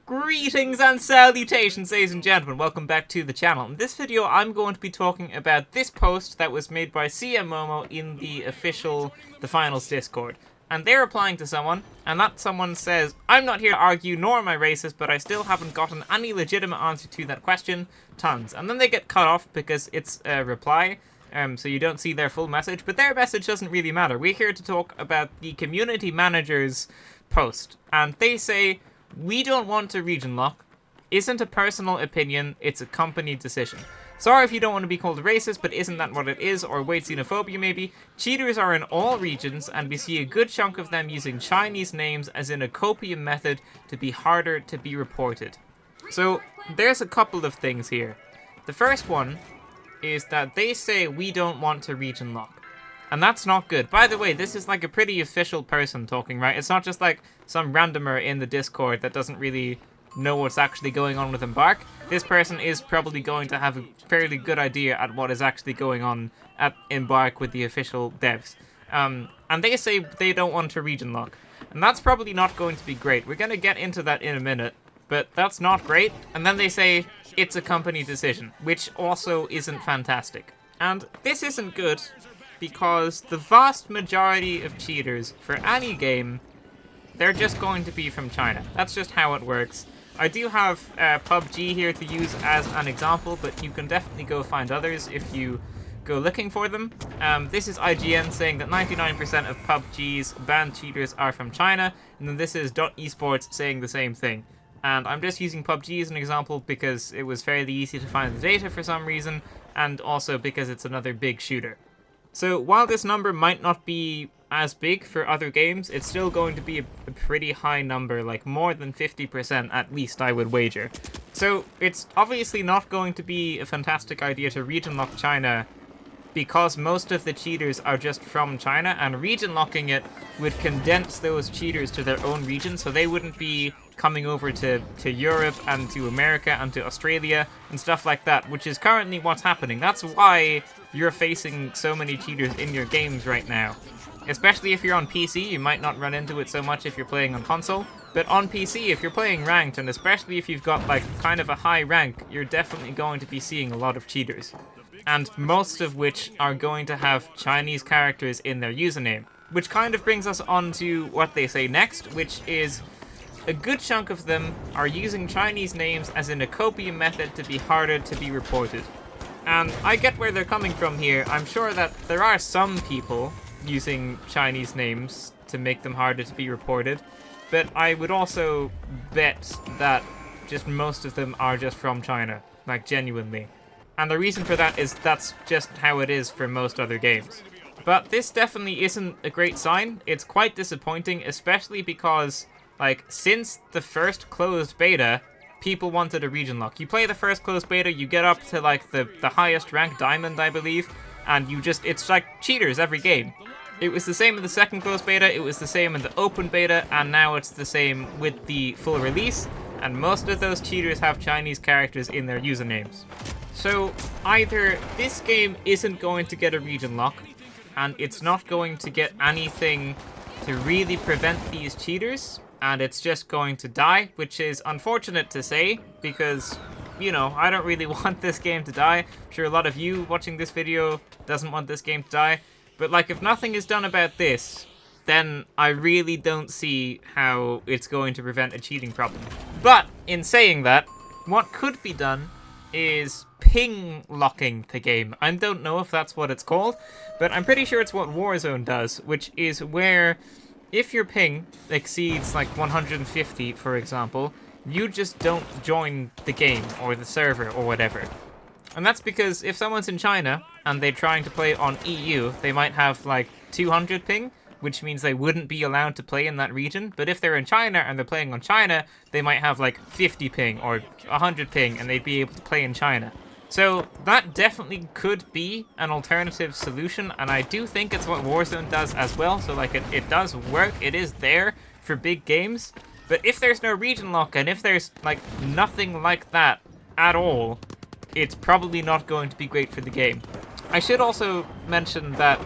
Greetings and salutations, ladies and gentlemen. Welcome back to the channel. In this video, I'm going to be talking about this post that was made by CMMomo in the official The Finals Discord. And they're replying to someone, and that someone says, "I'm not here to argue, nor am I racist, but I still haven't gotten any legitimate answer to that question. Tons." And then they get cut off because it's a reply, so you don't see their full message. But their message doesn't really matter. We're here to talk about the community manager's post. And they say, "We don't want to region lock. Isn't a personal opinion, it's a company decision. Sorry if you don't want to be called racist, but isn't that what it is, or white xenophobia maybe? Cheaters are in all regions, and we see a good chunk of them using Chinese names as in a copium method to be harder to be reported." So there's a couple of things here. The first one is that they say we don't want to region lock. And that's not good. By the way, this is like a pretty official person talking, right? It's not just like some randomer in the Discord that doesn't really know what's actually going on with Embark. This person is probably going to have a fairly good idea at what is actually going on at Embark with the official devs. And they say they don't want to region lock. And that's probably not going to be great. We're going to get into that in a minute, but that's not great. And then they say it's a company decision, which also isn't fantastic. And this isn't good because the vast majority of cheaters for any game, they're just going to be from China. That's just how it works. I do have PUBG here to use as an example, but you can definitely go find others if you go looking for them. This is IGN saying that 99% of PUBG's banned cheaters are from China, and then this is .esports saying the same thing. And I'm just using PUBG as an example because it was fairly easy to find the data for some reason, and also because it's another big shooter. So while this number might not be as big for other games, it's still going to be a pretty high number, like more than 50% at least, I would wager. So it's obviously not going to be a fantastic idea to region lock China because most of the cheaters are just from China, and region locking it would condense those cheaters to their own region, so they wouldn't be coming over to Europe and to America and to Australia and stuff like that, which is currently what's happening. That's why you're facing so many cheaters in your games right now. Especially if you're on PC, you might not run into it so much if you're playing on console. But on PC, if you're playing ranked, and especially if you've got like kind of a high rank, you're definitely going to be seeing a lot of cheaters. And most of which are going to have Chinese characters in their username. Which kind of brings us on to what they say next, which is a good chunk of them are using Chinese names as in a copium method to be harder to be reported. And I get where they're coming from here. I'm sure that there are some people using Chinese names to make them harder to be reported, but I would also bet that just most of them are just from China, like genuinely. And the reason for that is that's just how it is for most other games. But this definitely isn't a great sign. It's quite disappointing, especially because, like, since the first closed beta, people wanted a region lock. You play the first closed beta, you get up to like the highest rank, Diamond, I believe, and it's like cheaters every game. It was the same in the second closed beta, it was the same in the open beta, and now it's the same with the full release, and most of those cheaters have Chinese characters in their usernames. So either this game isn't going to get a region lock, and it's not going to get anything to really prevent these cheaters, and it's just going to die, which is unfortunate to say, because, you know, I don't really want this game to die. I'm sure a lot of you watching this video doesn't want this game to die. But, like, if nothing is done about this, then I really don't see how it's going to prevent a cheating problem. But, in saying that, what could be done is ping locking the game. I don't know if that's what it's called, but I'm pretty sure it's what Warzone does, which is where if your ping exceeds like 150, for example, you just don't join the game or the server or whatever. And that's because if someone's in China and they're trying to play on EU, they might have like 200 ping, which means they wouldn't be allowed to play in that region. But if they're in China and they're playing on China, they might have like 50 ping or 100 ping and they'd be able to play in China. So that definitely could be an alternative solution, and I do think it's what Warzone does as well. So like it does work, it is there for big games. But if there's no region lock and if there's like nothing like that at all, it's probably not going to be great for the game. I should also mention that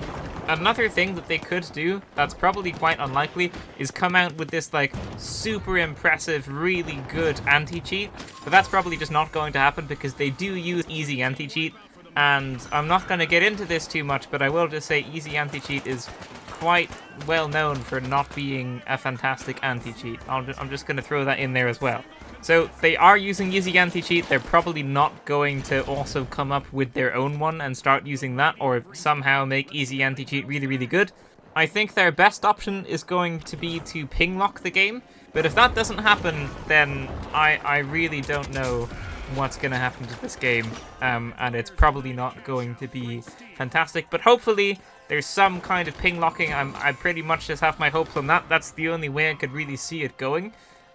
Another thing that they could do, that's probably quite unlikely, is come out with this, like, super impressive, really good anti-cheat. But that's probably just not going to happen because they do use easy anti-cheat. And I'm not going to get into this too much, but I will just say easy anti-cheat is quite well known for not being a fantastic anti-cheat. I'm just going to throw that in there as well. So they are using easy anti-cheat. They're probably not going to also come up with their own one and start using that or somehow make easy anti-cheat really, really good. I think their best option is going to be to ping lock the game. But if that doesn't happen, then I really don't know what's going to happen to this game. And it's probably not going to be fantastic. But hopefully there's some kind of ping locking. I pretty much just have my hopes on that. That's the only way I could really see it going.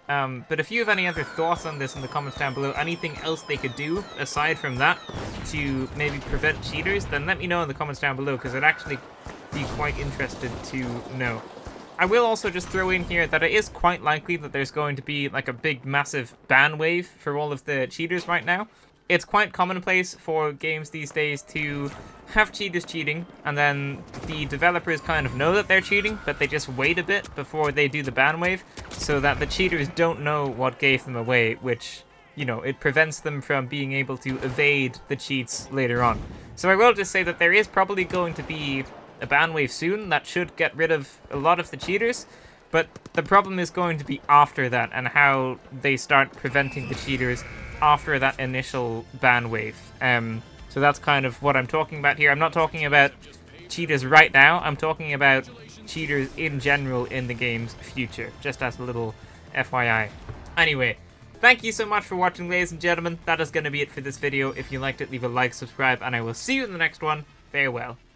But if you have any other thoughts on this in the comments down below, anything else they could do aside from that to maybe prevent cheaters, then let me know in the comments down below, because I'd actually be quite interested to know. I will also just throw in here that it is quite likely that there's going to be like a big massive ban wave for all of the cheaters right now. It's quite commonplace for games these days to have cheaters cheating, and then the developers kind of know that they're cheating, but they just wait a bit before they do the ban wave, so that the cheaters don't know what gave them away, which, you know, it prevents them from being able to evade the cheats later on. So I will just say that there is probably going to be a ban wave soon that should get rid of a lot of the cheaters, but the problem is going to be after that, and how they start preventing the cheaters after that initial ban wave. So that's kind of what I'm talking about here. I'm not talking about cheaters right now. I'm talking about cheaters in general in the game's future, just as a little FYI. Anyway, thank you so much for watching, ladies and gentlemen. That is going to be it for this video. If you liked it, leave a like, subscribe, and I will see you in the next one. Farewell.